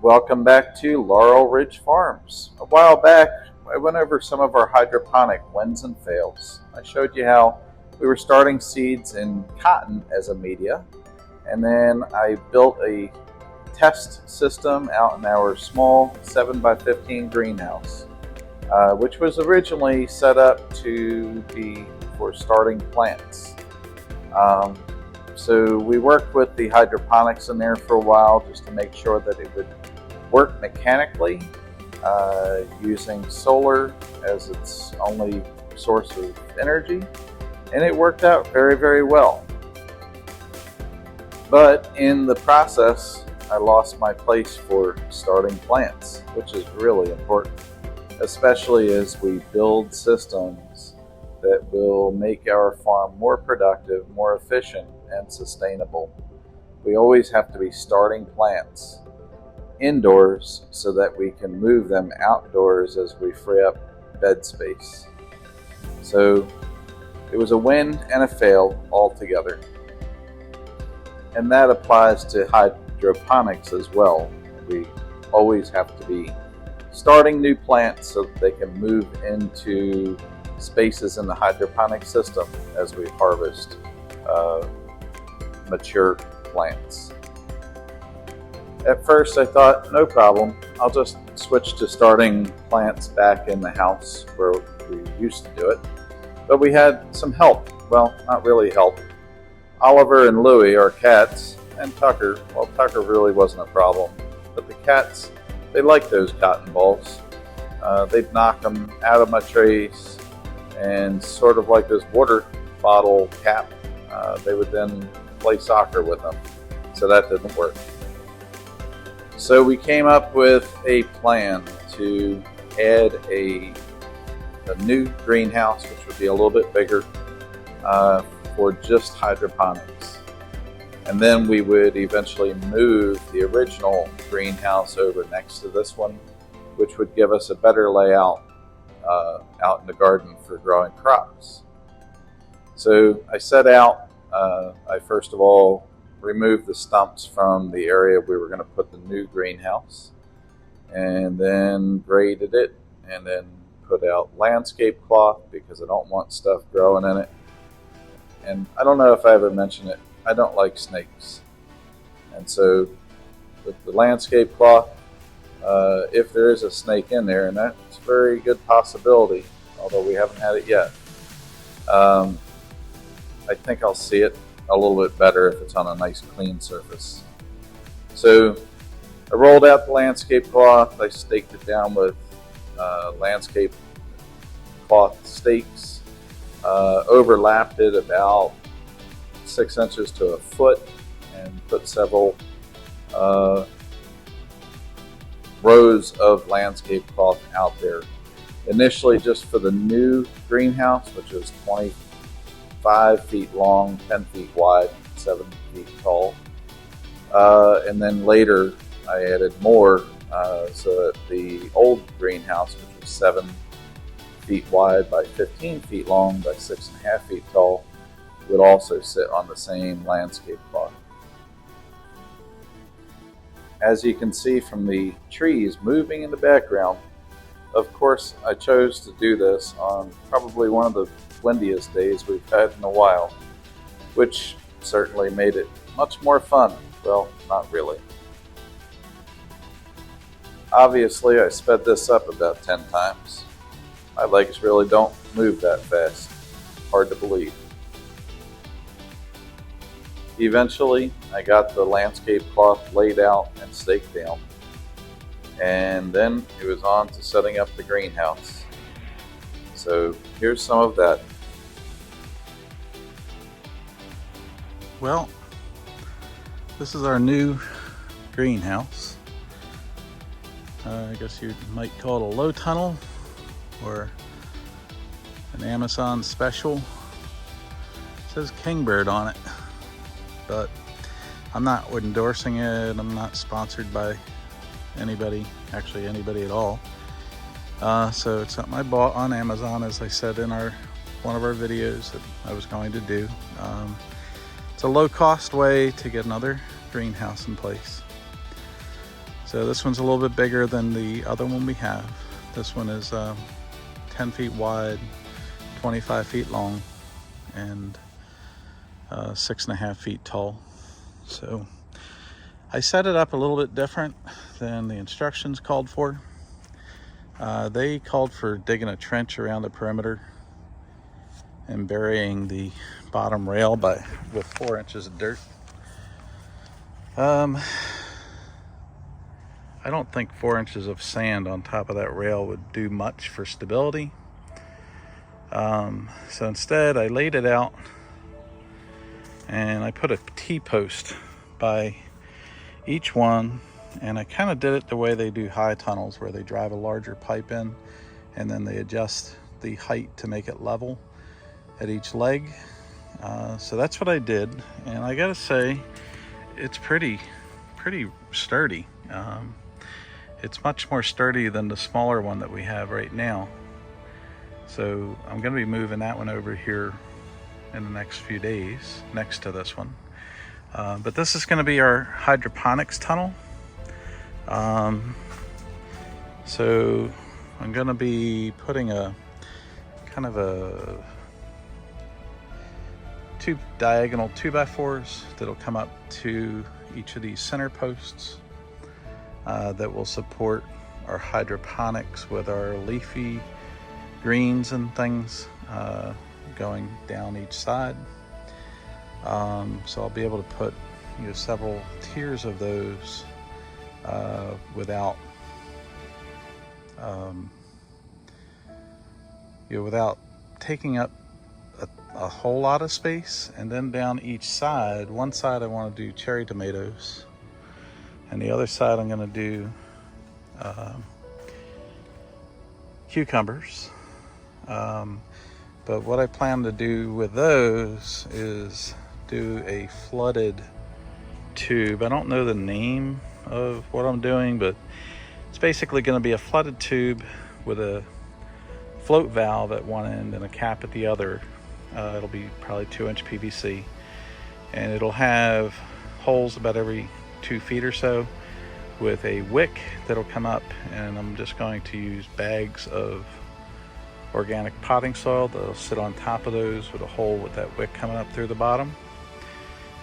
Welcome back to Laurel Ridge Farms. A while back, I went over some of our hydroponic wins and fails. I showed you how we were starting seeds in cotton as a media, and then I built a test system out in our small 7x15 greenhouse, which was originally set up to be for starting plants. So we worked with the hydroponics in there for a while just to make sure that it would work mechanically, using solar as its only source of energy, and it worked out very, very well. But in the process, I lost my place for starting plants, which is really important, especially as we build systems that will make our farm more productive, more efficient, and sustainable. We always have to be starting plants indoors so that we can move them outdoors as we free up bed space. So it was a win and a fail altogether. And that applies to hydroponics as well. We always have to be starting new plants so that they can move into spaces in the hydroponic system as we harvest mature plants. At first I thought, no problem, I'll just switch to starting plants back in the house where we used to do it. But we had some help. Well, not really help. Oliver and Louie, our cats, and Tucker, well, Tucker really wasn't a problem, but the cats, they like those cotton balls. They'd knock them out of my trays, and sort of like this water bottle cap, they would then play soccer with them. So that didn't work. So we came up with a plan to add a new greenhouse, which would be a little bit bigger, for just hydroponics. And then we would eventually move the original greenhouse over next to this one, which would give us a better layout out in the garden for growing crops. So I set out, I first of all removed the stumps from the area we were going to put the new greenhouse, and then graded it, and then put out landscape cloth because I don't want stuff growing in it. And I don't know if I ever mentioned it, I don't like snakes. And so with the landscape cloth, if there is a snake in there, and that's a very good possibility, although we haven't had it yet, I think I'll see it a little bit better if it's on a nice clean surface. So I rolled out the landscape cloth, I staked it down with landscape cloth stakes, overlapped it about 6 inches to a foot, and put several rows of landscape cloth out there. Initially just for the new greenhouse, which was 25 feet long, 10 feet wide, 7 feet tall. And then later I added more so that the old greenhouse, which was 7 feet wide by 15 feet long by 6.5 feet tall, would also sit on the same landscape cloth. As you can see from the trees moving in the background, of course I chose to do this on probably one of the windiest days we've had in a while, which certainly made it much more fun. Well, not really. Obviously I sped this up about 10 times. My legs really don't move that fast. Hard to believe. Eventually I got the landscape cloth laid out and staked down, and then it was on to setting up the greenhouse. So here's some of that. Well, this is our new greenhouse. I guess you might call it a low tunnel or an Amazon special. It says Kingbird on it, but I'm not endorsing it. I'm not sponsored by anybody, actually anybody at all. So it's something I bought on Amazon, as I said in one of our videos that I was going to do. It's a low-cost way to get another greenhouse in place. So this one's a little bit bigger than the other one we have. This one is 10 feet wide, 25 feet long, and 6.5 feet tall. So I set it up a little bit different than the instructions called for. They called for digging a trench around the perimeter and burying the bottom rail with 4 inches of dirt. I don't think 4 inches of sand on top of that rail would do much for stability. So instead I laid it out and I put a T-post by each one, and I kind of did it the way they do high tunnels, where they drive a larger pipe in and then they adjust the height to make it level at each leg. So that's what I did, and I gotta say it's pretty sturdy. It's much more sturdy than the smaller one that we have right now. So I'm going to be moving that one over here in the next few days next to this one. But this is going to be our hydroponics tunnel. So I'm going to be putting a kind of a two diagonal 2x4s that'll come up to each of these center posts that will support our hydroponics with our leafy greens and things going down each side. So I'll be able to put several tiers of those without without taking up a whole lot of space. And then down each side, one side I want to do cherry tomatoes, and the other side I'm going to do cucumbers. But what I plan to do with those is do a flooded tube. I don't know the name of what I'm doing, but it's basically going to be a flooded tube with a float valve at one end and a cap at the other. It'll be probably 2-inch PVC, and it'll have holes about every 2 feet or so with a wick that'll come up, and I'm just going to use bags of organic potting soil that'll sit on top of those with a hole with that wick coming up through the bottom.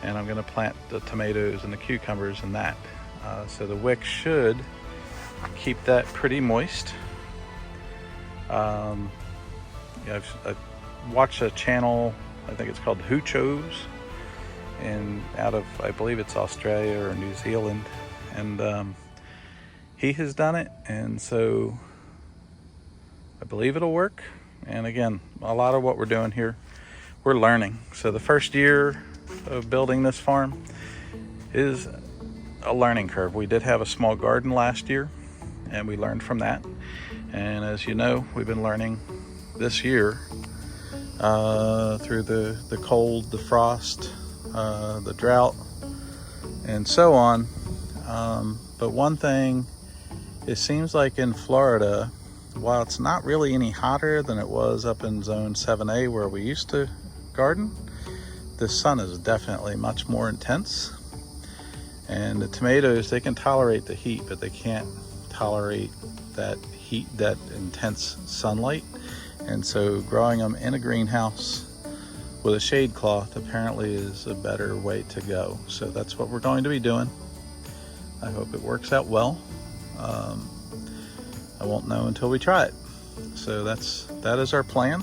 And I'm going to plant the tomatoes and the cucumbers in that. So the wick should keep that pretty moist. I've watched a channel, I think it's called Huchos, and out of, I believe it's Australia or New Zealand, and he has done it, and so I believe it'll work. And again, a lot of what we're doing here, we're learning. So the first year of building this farm is a learning curve. We did have a small garden last year, and we learned from that. And as you know, we've been learning this year through the cold, the frost, the drought, and so on. But one thing, it seems like in Florida, while it's not really any hotter than it was up in zone 7A where we used to garden, the sun is definitely much more intense. And the tomatoes, they can tolerate the heat, but they can't tolerate that heat, that intense sunlight. And so growing them in a greenhouse with a shade cloth apparently is a better way to go. So that's what we're going to be doing. I hope it works out well. I won't know until we try it. So that is our plan,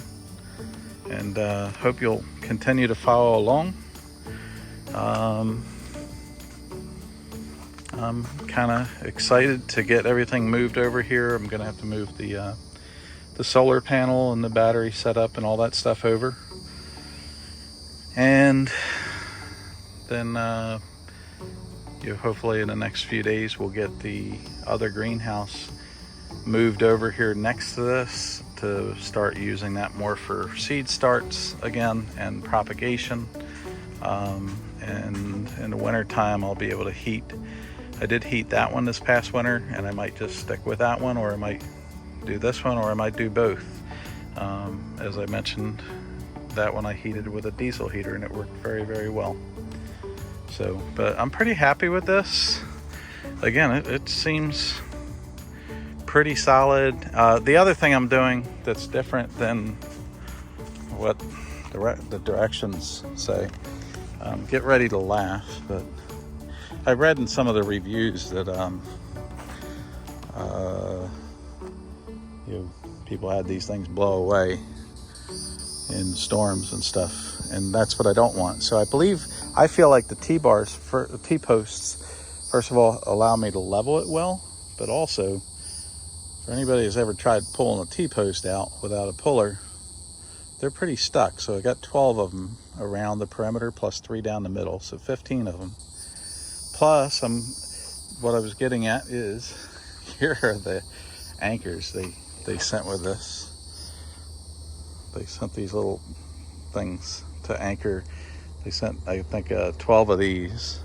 and hope you'll continue to follow along. I'm kind of excited to get everything moved over here. I'm gonna have to move the solar panel and the battery setup and all that stuff over, and then hopefully in the next few days we'll get the other greenhouse moved over here next to this to start using that more for seed starts again and propagation. And in the winter time I'll be able to heat. I did heat that one this past winter, and I might just stick with that one, or I might do this one, or I might do both. As I mentioned, that one I heated with a diesel heater and it worked very, very well. So, but I'm pretty happy with this. again, it seems pretty solid. The other thing I'm doing that's different than what the directions say, get ready to laugh, but I read in some of the reviews that people had these things blow away in storms and stuff, and that's what I don't want. So I feel like the T-posts, first of all, allow me to level it well, but also for anybody who's ever tried pulling a T-post out without a puller, they're pretty stuck. So I got 12 of them around the perimeter plus 3 down the middle, so 15 of them. Plus, what I was getting at is, here are the anchors they sent with this. They sent these little things to anchor. They sent, I think, 12 of these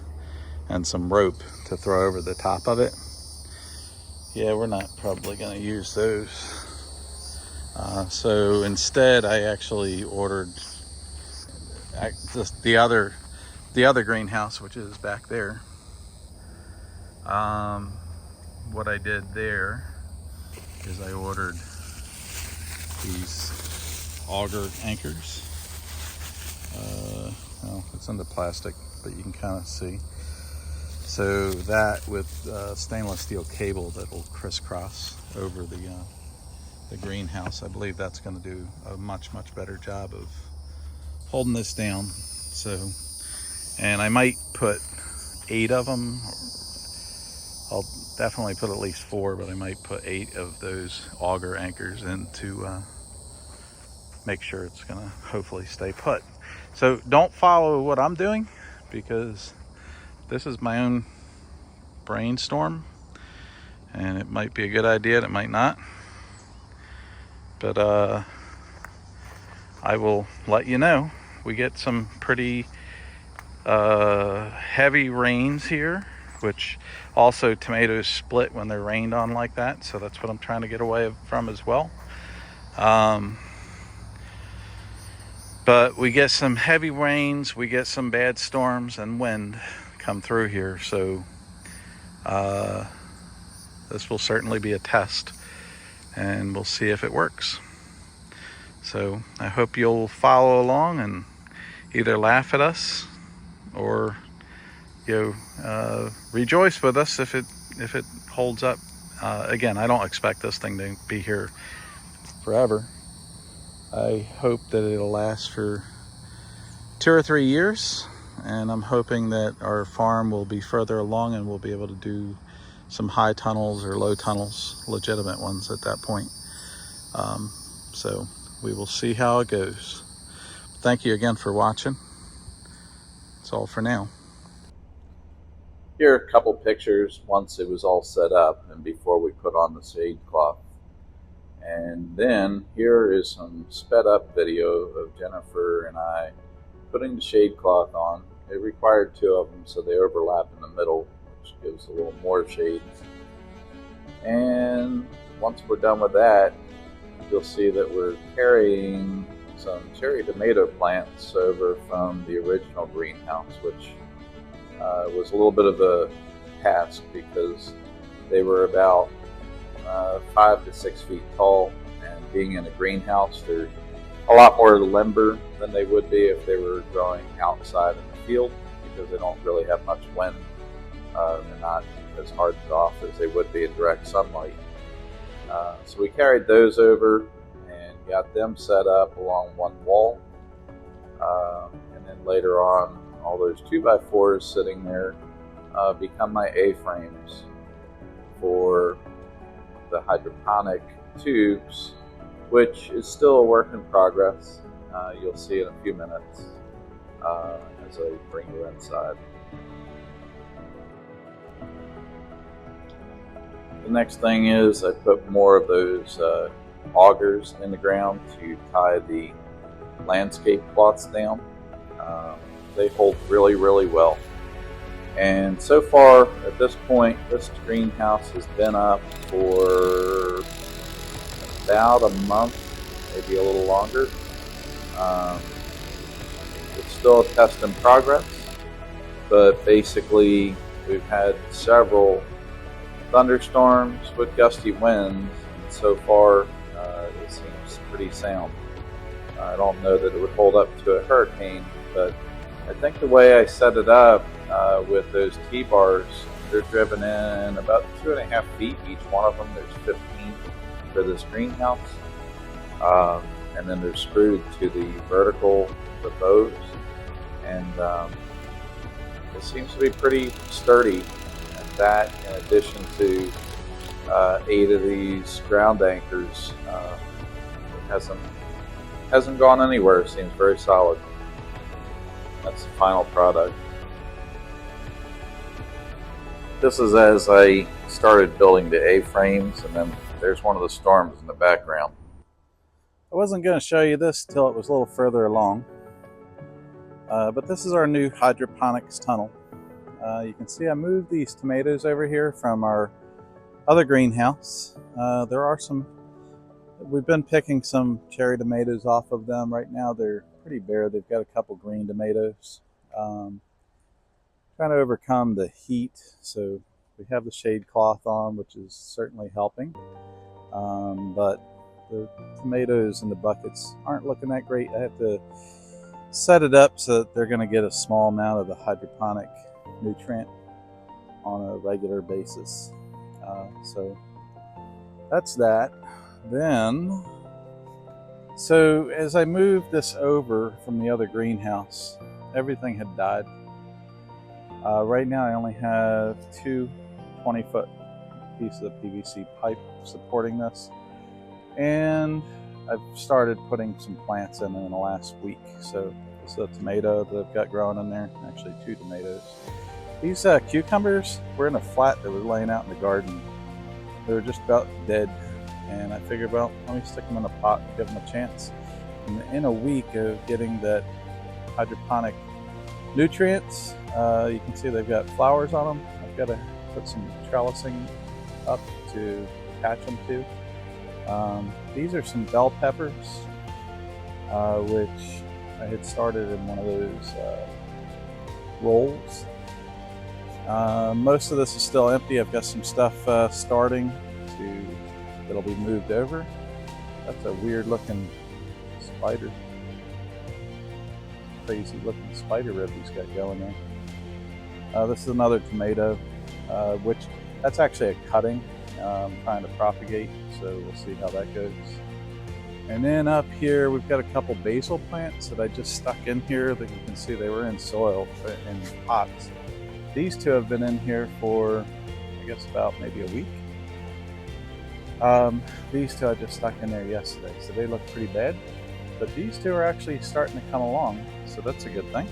and some rope to throw over the top of it. Yeah, we're not probably going to use those. So instead, I actually ordered just the other greenhouse, which is back there. What I did there is I ordered these auger anchors. Well, it's in the plastic, but you can kind of see. So that with stainless steel cable that will crisscross over the greenhouse. I believe that's going to do a much better job of holding this down. So, and I might put 8 of them. I'll definitely put at least 4, but I might put 8 of those auger anchors in to make sure it's going to hopefully stay put. So don't follow what I'm doing, because this is my own brainstorm, and it might be a good idea, it might not. But I will let you know. We get some pretty heavy rains here, which also tomatoes split when they're rained on like that. So that's what I'm trying to get away from as well. But we get some heavy rains, we get some bad storms and wind come through here. So this will certainly be a test, and we'll see if it works. So I hope you'll follow along and either laugh at us or rejoice with us if it holds up. Again, I don't expect this thing to be here forever. I hope that it'll last for 2 or 3 years, and I'm hoping that our farm will be further along and we'll be able to do some high tunnels or low tunnels, legitimate ones at that point. So we will see how it goes. Thank you again for watching. That's all for now. Here are a couple pictures once it was all set up and before we put on the shade cloth. And then here is some sped up video of Jennifer and I putting the shade cloth on. It required 2 of them, so they overlap in the middle, which gives a little more shade. And once we're done with that, you'll see that we're carrying some cherry tomato plants over from the original greenhouse, which was a little bit of a task because they were about 5 to 6 feet tall, and being in a greenhouse, they're a lot more limber than they would be if they were growing outside in the field, because they don't really have much wind. They're not as hardened off as they would be in direct sunlight. So we carried those over and got them set up along one wall. And then later on, all those 2x4s sitting there become my A-frames for the hydroponic tubes, which is still a work in progress. You'll see in a few minutes as I bring you inside. The next thing is I put more of those augers in the ground to tie the landscape plots down. They hold really well. And so far at this point, this greenhouse has been up for about a month, maybe a little longer. It's still a test in progress, but basically we've had several thunderstorms with gusty winds. And so far, it seems pretty sound. I don't know that it would hold up to a hurricane, but I think the way I set it up with those T-bars, they're driven in about 2.5 feet, each one of them. There's 15 for this greenhouse. And then they're screwed to the vertical, the bows. And it seems to be pretty sturdy. And that, in addition to 8 of these ground anchors, it hasn't gone anywhere. It seems very solid. That's the final product. This is as I started building the A-frames, and then there's one of the storms in the background. I wasn't going to show you this till it was a little further along, but this is our new hydroponics tunnel. You can see I moved these tomatoes over here from our other greenhouse. We've been picking some cherry tomatoes off of them. Right now they're pretty bare. They've got a couple green tomatoes. Trying to overcome the heat, so we have the shade cloth on, which is certainly helping. But the tomatoes in the buckets aren't looking that great. I have to set it up so that they're going to get a small amount of the hydroponic nutrient on a regular basis. So that's that. Then, so as I moved this over from the other greenhouse, everything had died. Right now I only have 2 20-foot pieces of PVC pipe supporting this, and I've started putting some plants in the last week. So this is a tomato that I've got growing in there, actually 2 tomatoes. These cucumbers were in a flat that was laying out in the garden. They were just about dead, and I figured, well, let me stick them in a pot and give them a chance. And in a week of getting that hydroponic nutrients, you can see they've got flowers on them. I've got to put some trellising up to attach them to. These are some bell peppers, which I had started in one of those rolls. Most of this is still empty. I've got some stuff starting that'll be moved over. That's a weird looking spider. Crazy looking spider web he's got going there. This is another tomato, which that's actually a cutting trying to propagate, so we'll see how that goes. And then up here we've got a couple basil plants that I just stuck in here that you can see they were in soil, in pots. These 2 have been in here for, I guess, about maybe a week. These 2 I just stuck in there yesterday, so they look pretty bad. But these 2 are actually starting to come along, so that's a good thing.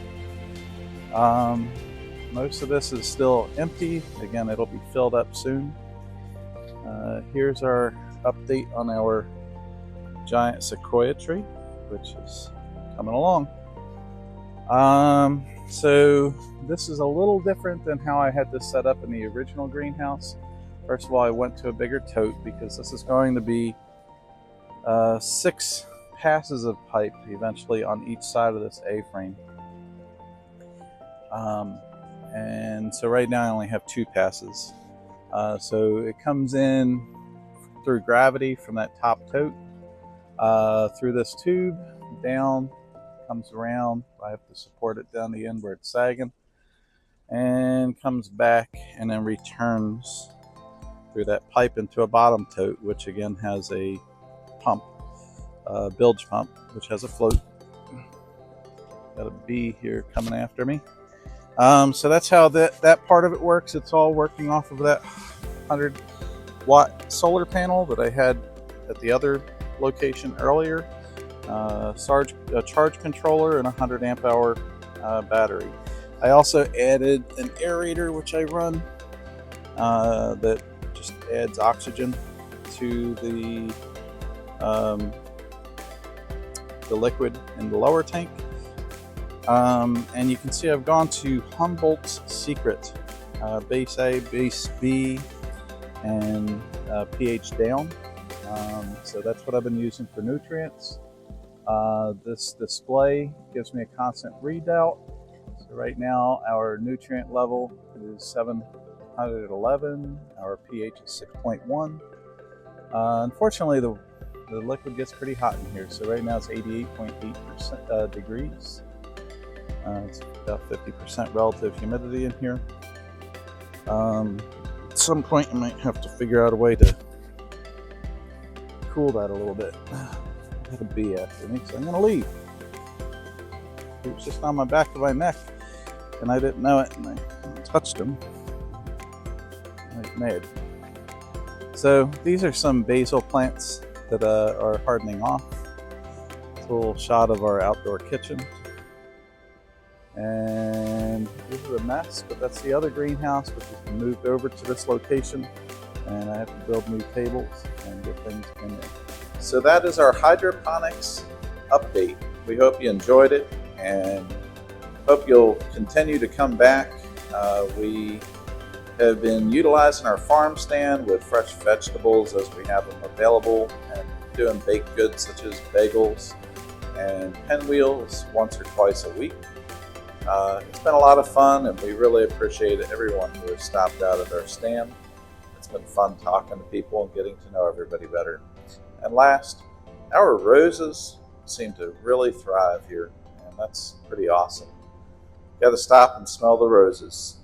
Most of this is still empty. Again, it'll be filled up soon. Here's our update on our giant sequoia tree, which is coming along. So this is a little different than how I had this set up in the original greenhouse. First of all, I went to a bigger tote because this is going to be 6 passes of pipe eventually on each side of this A-frame. And so right now I only have 2 passes. So it comes in through gravity from that top tote, through this tube, down, comes around. I have to support it down the end where it's sagging, and comes back and then returns through that pipe into a bottom tote, which again has a pump, bilge pump, which has a float. Got a bee here coming after me. So that's how that part of it works. It's all working off of that 100-watt solar panel that I had at the other location earlier. A charge controller and a 100 amp hour battery. I also added an aerator, which I run, that just adds oxygen to the liquid in the lower tank. And you can see I've gone to Humboldt's Secret, base A, base B, and pH down. So that's what I've been using for nutrients. This display gives me a constant readout. So right now our nutrient level is 111. Our pH is 6.1. Unfortunately, the liquid gets pretty hot in here. So right now it's 88.8% degrees. It's about 50% relative humidity in here. At some point, you might have to figure out a way to cool that a little bit. I had a bee after me, so I'm gonna leave. He was just on my back of my neck, and I didn't know it, and I touched him. I was mad. So these are some basil plants that are hardening off. It's a little shot of our outdoor kitchen. And this is a mess, but that's the other greenhouse, which has been moved over to this location. And I have to build new tables and get things in there. So that is our hydroponics update. We hope you enjoyed it and hope you'll continue to come back. We have been utilizing our farm stand with fresh vegetables as we have them available, and doing baked goods such as bagels and pinwheels once or twice a week. It's been a lot of fun, and we really appreciate everyone who has stopped out at our stand. It's been fun talking to people and getting to know everybody better. And last, our roses seem to really thrive here, and that's pretty awesome. Got to stop and smell the roses.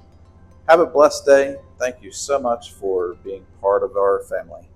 Have a blessed day. Thank you so much for being part of our family.